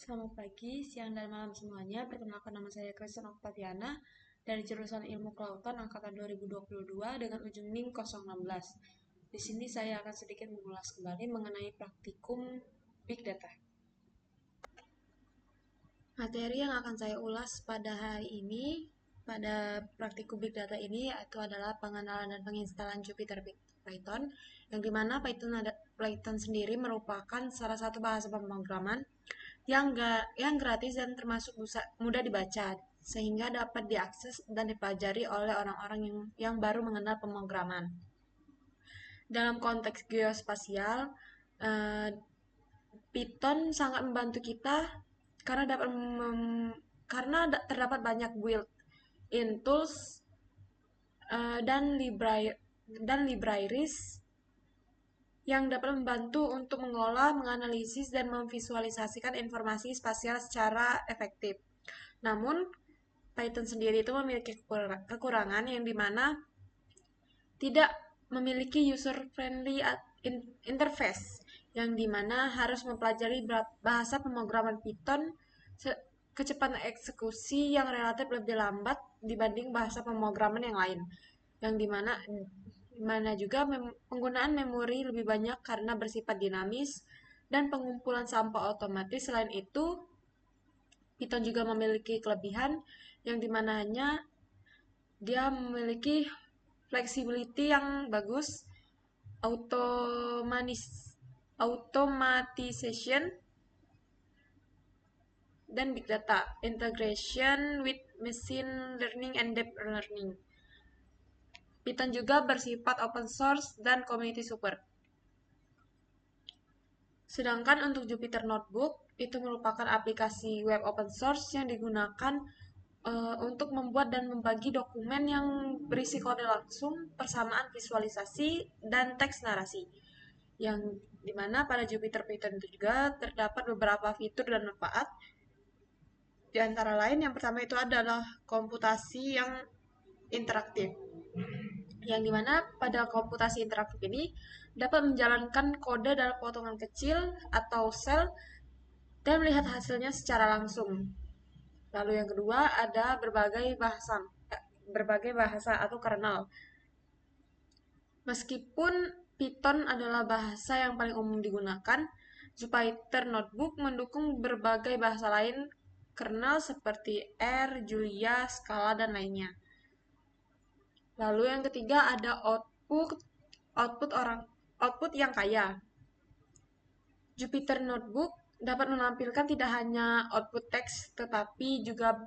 Selamat pagi, siang, dan malam semuanya. Perkenalkan nama saya Kristen Oktaviana dari jurusan Ilmu Kelautan angkatan 2022 dengan ujung NIM 016. Di sini saya akan sedikit mengulas kembali mengenai praktikum Big Data. Materi yang akan saya ulas pada hari ini, pada praktikum Big Data ini, itu adalah pengenalan dan penginstalan Jupyter Python, yang dimana Python sendiri merupakan salah satu bahasa pemrograman yang gratis dan termasuk mudah dibaca, sehingga dapat diakses dan dipelajari oleh orang-orang yang baru mengenal pemrograman. Dalam konteks geospasial, eh, Python sangat membantu kita karena terdapat banyak built-in tools dan libraries yang dapat membantu untuk mengolah, menganalisis, dan memvisualisasikan informasi spasial secara efektif. Namun, Python sendiri itu memiliki kekurangan yang dimana tidak memiliki user-friendly interface, yang dimana harus mempelajari bahasa pemrograman Python kecepatan eksekusi yang relatif lebih lambat dibanding bahasa pemrograman yang lain, yang dimana juga penggunaan memori lebih banyak karena bersifat dinamis dan pengumpulan sampah otomatis. Selain itu, Python juga memiliki kelebihan yang dimana hanya dia memiliki flexibility yang bagus, automatization, dan big data, integration with machine learning and deep learning. Python juga bersifat open source dan community support. Sedangkan untuk Jupyter Notebook, itu merupakan aplikasi web open source yang digunakan untuk membuat dan membagi dokumen yang berisi kode langsung, persamaan visualisasi, dan teks narasi. Yang dimana pada Jupyter Python itu juga terdapat beberapa fitur dan manfaat. Di antara lain, yang pertama itu adalah komputasi yang interaktif. Yang dimana pada komputasi interaktif ini dapat menjalankan kode dalam potongan kecil atau sel dan melihat hasilnya secara langsung. Lalu yang kedua ada berbagai bahasa atau kernel. Meskipun Python adalah bahasa yang paling umum digunakan, Jupyter Notebook mendukung berbagai bahasa lain kernel seperti R, Julia, Scala, dan lainnya. Lalu yang ketiga ada output yang kaya. Jupyter Notebook dapat menampilkan tidak hanya output teks, tetapi juga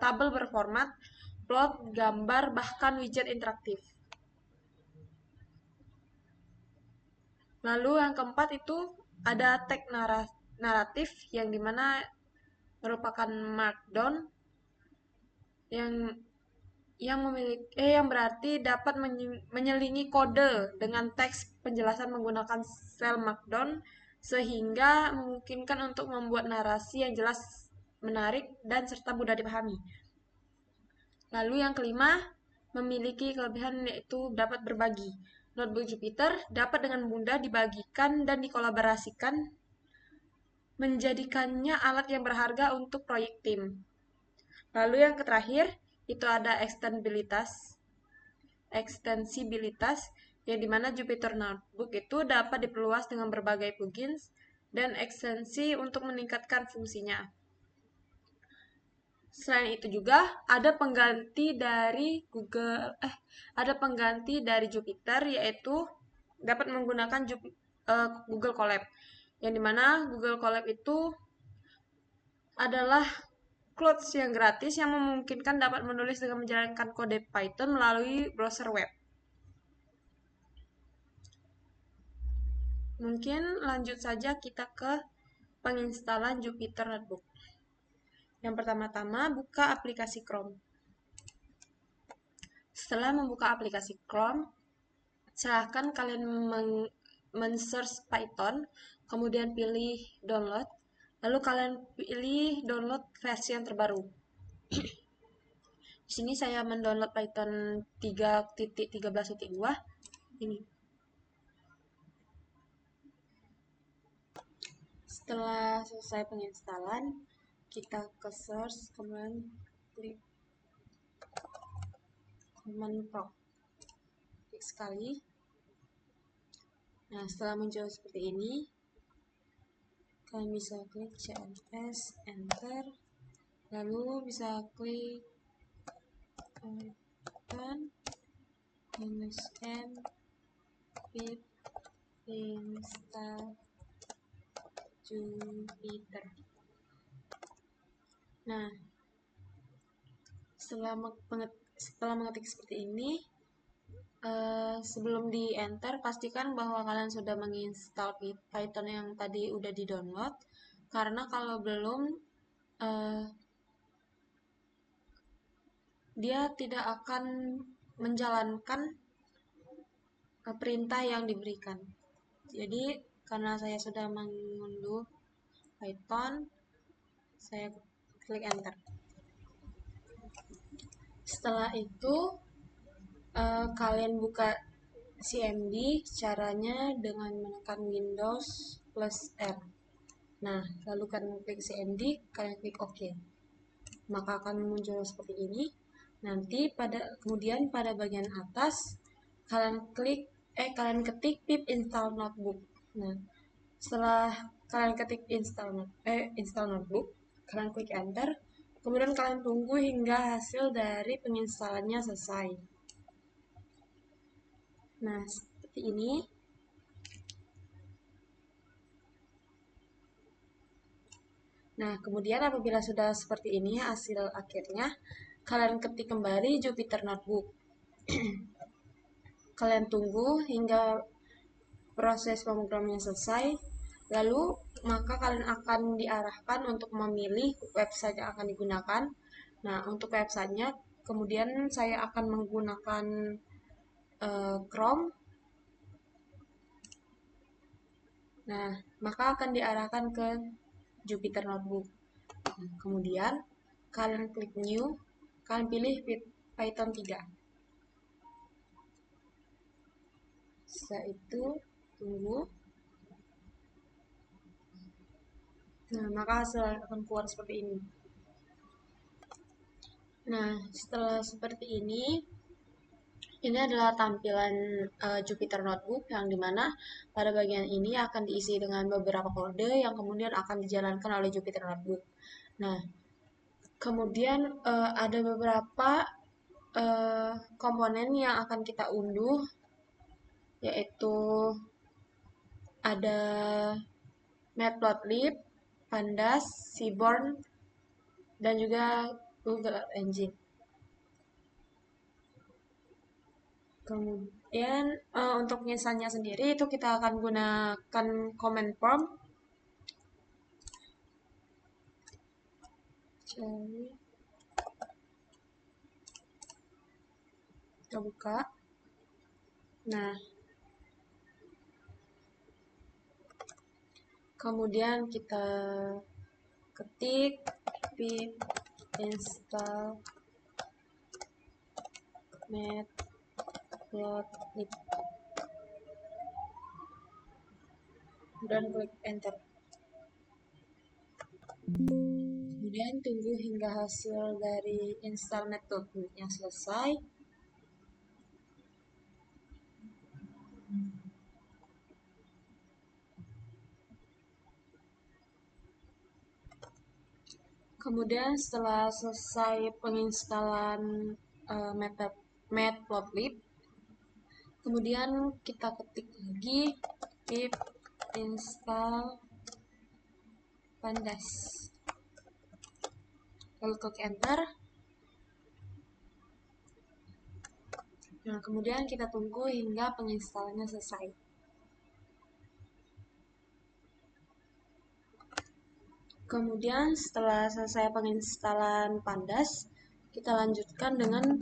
tabel berformat, plot, gambar, bahkan widget interaktif. Lalu yang keempat itu ada teks naratif yang dimana merupakan markdown yang berarti dapat menyelingi kode dengan teks penjelasan menggunakan sel markdown sehingga memungkinkan untuk membuat narasi yang jelas, menarik, dan serta mudah dipahami. Lalu yang kelima, memiliki kelebihan yaitu dapat berbagi. Notebook Jupyter dapat dengan mudah dibagikan dan dikolaborasikan, menjadikannya alat yang berharga untuk proyek tim. Lalu yang terakhir, itu ada ekstensibilitas, yang dimana Jupyter Notebook itu dapat diperluas dengan berbagai plugins dan ekstensi untuk meningkatkan fungsinya. Selain itu juga ada pengganti dari Jupyter, yaitu dapat menggunakan Google Colab, yang dimana Google Colab itu adalah clouds yang gratis yang memungkinkan dapat menulis dengan menjalankan kode Python melalui browser web. Mungkin lanjut saja kita ke penginstalan Jupyter Notebook. Yang pertama-tama buka aplikasi Chrome. Setelah membuka aplikasi Chrome, silahkan kalian men-search Python, kemudian pilih download, lalu kalian pilih download versi yang terbaru. Di sini saya mendownload Python 3.13.2 ini. Setelah selesai penginstalan, kita ke search, kemudian klik command prompt. Klik sekali. Nah, setelah muncul seperti ini, kalian bisa klik CMS, enter, lalu bisa klik Python -m pip install Jupyter. Nah, setelah mengetik seperti ini, sebelum di enter, pastikan bahwa kalian sudah menginstal Python yang tadi udah di download, karena kalau belum, dia tidak akan menjalankan perintah yang diberikan. Jadi karena saya sudah mengunduh Python, saya klik enter. Setelah itu kalian buka CMD, caranya dengan menekan Windows plus R. Nah, lalu kalian klik CMD, kalian klik OK. Maka akan muncul seperti ini. Nanti kemudian pada bagian atas kalian ketik pip install notebook. Nah, setelah kalian ketik install notebook, kalian klik enter. Kemudian kalian tunggu hingga hasil dari penginstalannya selesai. Nah, seperti ini. Nah, kemudian apabila sudah seperti ini hasil akhirnya, kalian ketik kembali Jupyter Notebook. Kalian tunggu hingga proses pemrogramannya selesai, lalu maka kalian akan diarahkan untuk memilih website yang akan digunakan. Nah, untuk websitenya, kemudian saya akan menggunakan Chrome. Nah, maka akan diarahkan ke Jupyter Notebook. Nah, kemudian kalian klik New, kalian pilih Python 3. Setelah itu tunggu. Nah, maka hasil akan keluar seperti ini. Nah, setelah seperti ini adalah tampilan Jupyter Notebook yang dimana pada bagian ini akan diisi dengan beberapa kode yang kemudian akan dijalankan oleh Jupyter Notebook. Nah, kemudian ada beberapa komponen yang akan kita unduh, yaitu ada Matplotlib, Pandas, Seaborn, dan juga Google Engine. Kemudian untuk misalnya sendiri itu kita akan gunakan command prompt. Kita buka. Nah, kemudian kita ketik pip install matplotlib dan klik enter. Kemudian tunggu hingga hasil dari install matplotlibnya selesai. Kemudian setelah selesai penginstalan matplotlib, kemudian kita ketik lagi pip install pandas, lalu klik enter. Nah, kemudian kita tunggu hingga penginstalannya selesai. Kemudian setelah selesai penginstalan pandas, kita lanjutkan dengan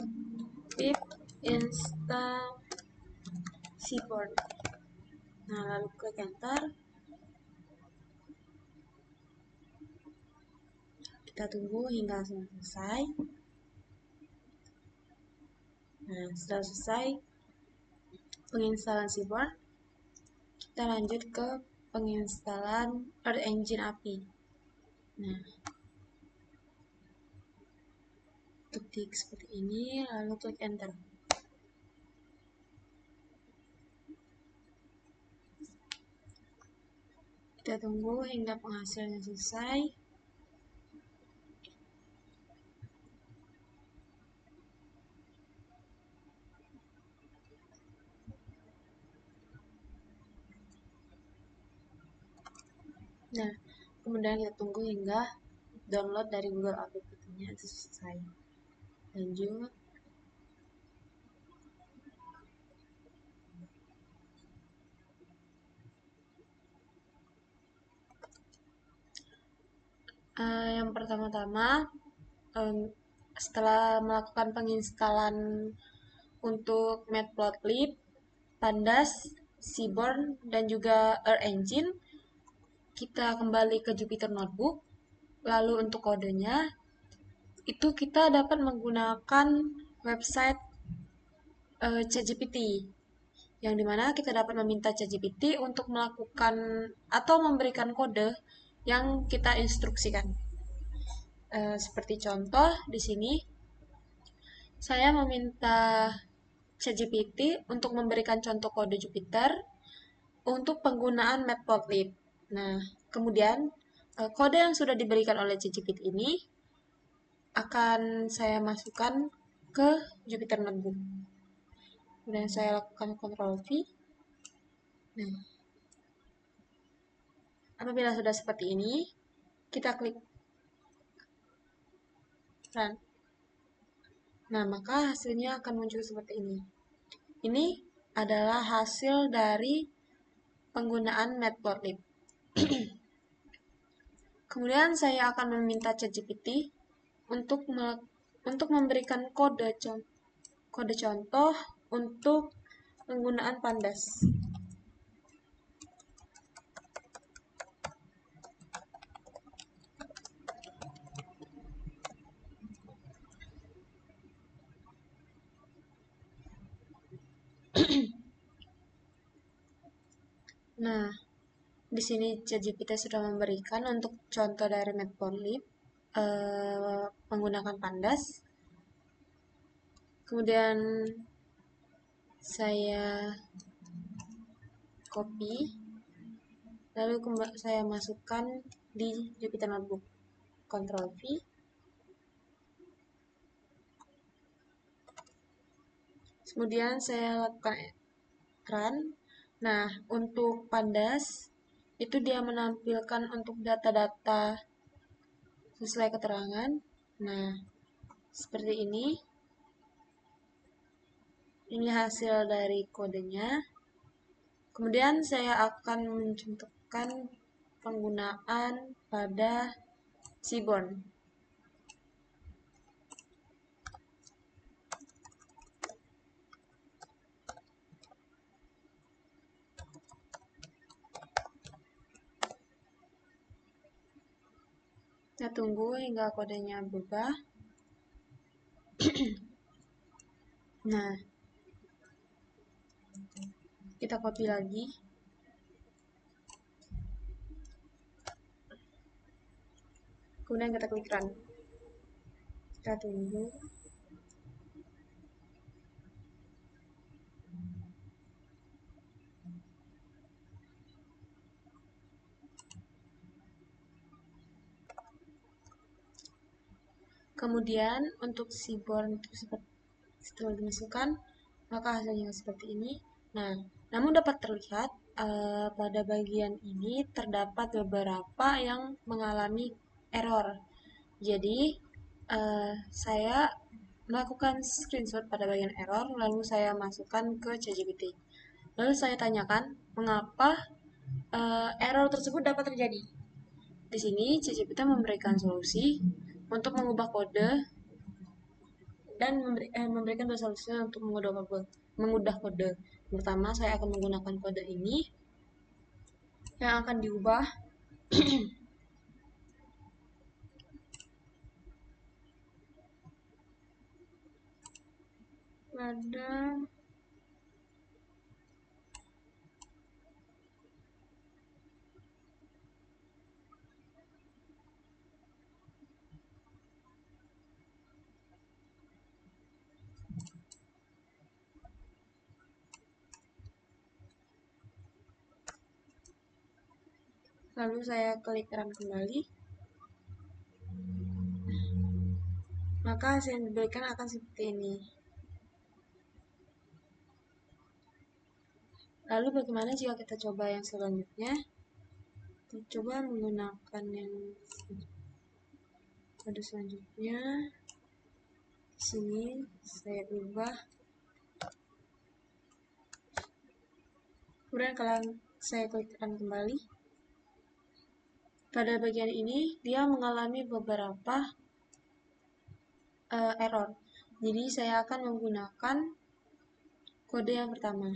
pip install Seaborn. Nah, lalu klik enter. Kita tunggu hingga selesai. Nah, setelah selesai penginstalan Seaborn, kita lanjut ke penginstalan Earth Engine API. Nah, ketik seperti ini, lalu klik enter. Kita tunggu hingga penghasilannya selesai. Nah, kemudian kita tunggu hingga download dari Google Apps-nya itu selesai. Lanjut. Yang pertama-tama, setelah melakukan penginstalan untuk Matplotlib, Pandas, Seaborn, dan juga Earth Engine, kita kembali ke Jupyter Notebook. Lalu untuk kodenya, itu kita dapat menggunakan website ChatGPT, yang dimana kita dapat meminta ChatGPT untuk melakukan atau memberikan kode yang kita instruksikan. Seperti contoh di sini, saya meminta ChatGPT untuk memberikan contoh kode Jupyter untuk penggunaan Matplotlib. Nah, kemudian kode yang sudah diberikan oleh ChatGPT ini akan saya masukkan ke Jupyter Notebook. Kemudian saya lakukan Ctrl V. Nah, apabila sudah seperti ini, kita klik Run. Nah, maka hasilnya akan muncul seperti ini. Ini adalah hasil dari penggunaan Matplotlib. Kemudian saya akan meminta ChatGPT untuk memberikan kode contoh untuk penggunaan Pandas. Nah, di sini ChatGPT sudah memberikan untuk contoh dari Matplotlib menggunakan Pandas. Kemudian saya copy, lalu saya masukkan di Jupyter Notebook. Ctrl V. Kemudian saya lakukan Run. Nah, untuk Pandas itu dia menampilkan untuk data-data sesuai keterangan. Nah, seperti ini. Ini hasil dari kodenya. Kemudian saya akan mencontohkan penggunaan pada Seaborn. Kita tunggu hingga kodenya berubah. Nah, kita copy lagi. Kemudian kita klik Run. Kita tunggu. Kemudian untuk Seaborn itu setelah dimasukkan, maka hasilnya seperti ini. Nah, namun dapat terlihat pada bagian ini terdapat beberapa yang mengalami error. Jadi, saya melakukan screenshot pada bagian error, lalu saya masukkan ke ChatGPT. Lalu saya tanyakan, mengapa error tersebut dapat terjadi. Di sini ChatGPT memberikan solusi untuk mengubah kode dan memberikan dua solusi untuk mengubah kode. Pertama, saya akan menggunakan kode ini yang akan diubah pada Lalu saya klik run kembali. Maka hasil yang diberikan akan seperti ini. Lalu bagaimana jika kita coba yang selanjutnya? Kita coba menggunakan yang kode selanjutnya. Di sini saya ubah. Kemudian kalau saya klik run kembali, pada bagian ini dia mengalami beberapa error. Jadi saya akan menggunakan kode yang pertama.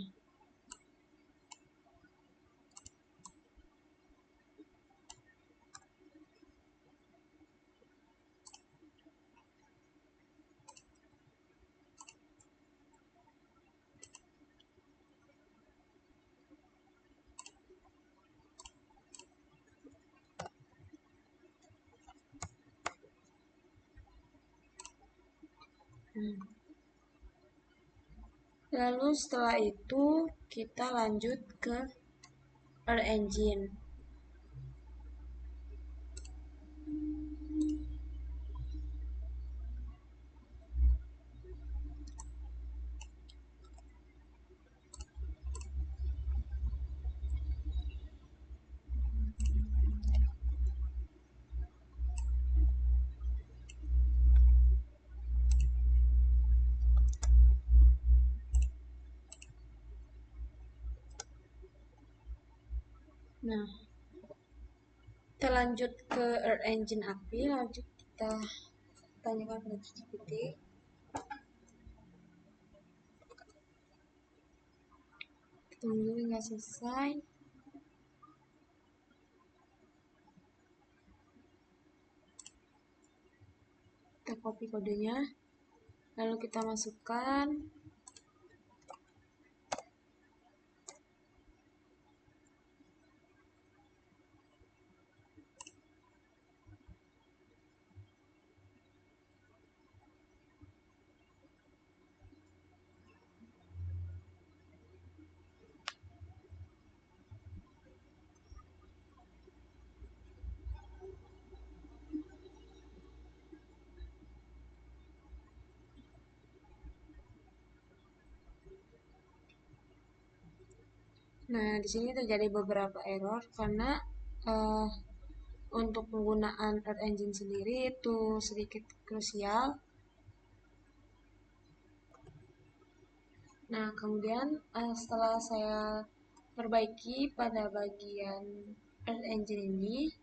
Lalu setelah itu kita lanjut ke Earth Engine. Nah, kita lanjut ke Earth Engine API. Lanjut kita tanyakan pada ChatGPT. Tunggu hingga selesai. Kita copy kodenya, lalu kita masukkan. Nah, di sini terjadi beberapa error karena untuk penggunaan Earth Engine sendiri itu sedikit krusial. Nah, kemudian setelah saya perbaiki pada bagian Earth Engine ini,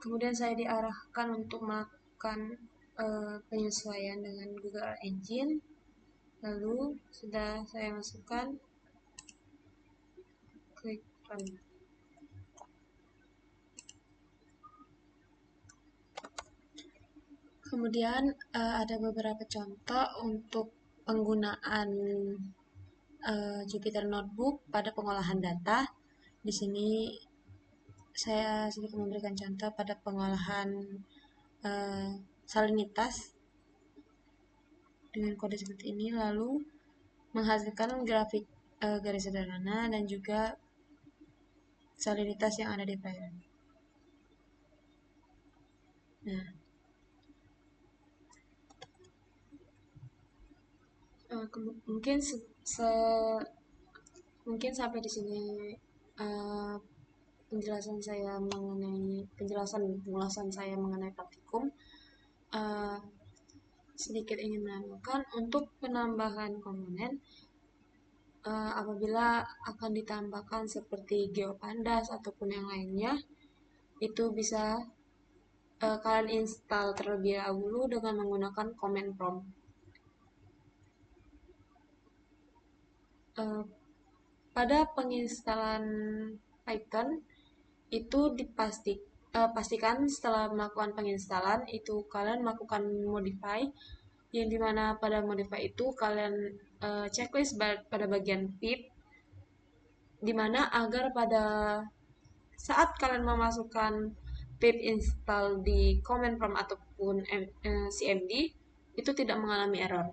kemudian saya diarahkan untuk melakukan penyesuaian dengan Google Earth Engine. Lalu sudah saya masukkan, klik run. Kemudian ada beberapa contoh untuk penggunaan Jupyter Notebook pada pengolahan data. Di sini saya sedikit memberikan contoh pada pengolahan salinitas dengan kode seperti ini, lalu menghasilkan grafik garis sederhana dan juga salinitas yang ada di file. Nah, mungkin mungkin sampai di sini penjelasan saya mengenai praktikum. Sedikit ingin menambahkan untuk penambahan komponen apabila akan ditambahkan seperti GeoPandas ataupun yang lainnya, itu bisa kalian install terlebih dahulu dengan menggunakan command prompt. Pada penginstalan Python itu pastikan setelah melakukan penginstalan itu kalian melakukan modify, yang dimana pada modify itu kalian checklist pada bagian pip, dimana agar pada saat kalian memasukkan pip install di command prompt ataupun cmd itu tidak mengalami error.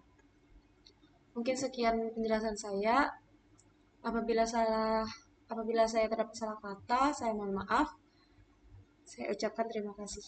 Mungkin sekian penjelasan saya. Apabila salah Apabila saya terdapat salah kata, saya mohon maaf. Saya ucapkan terima kasih.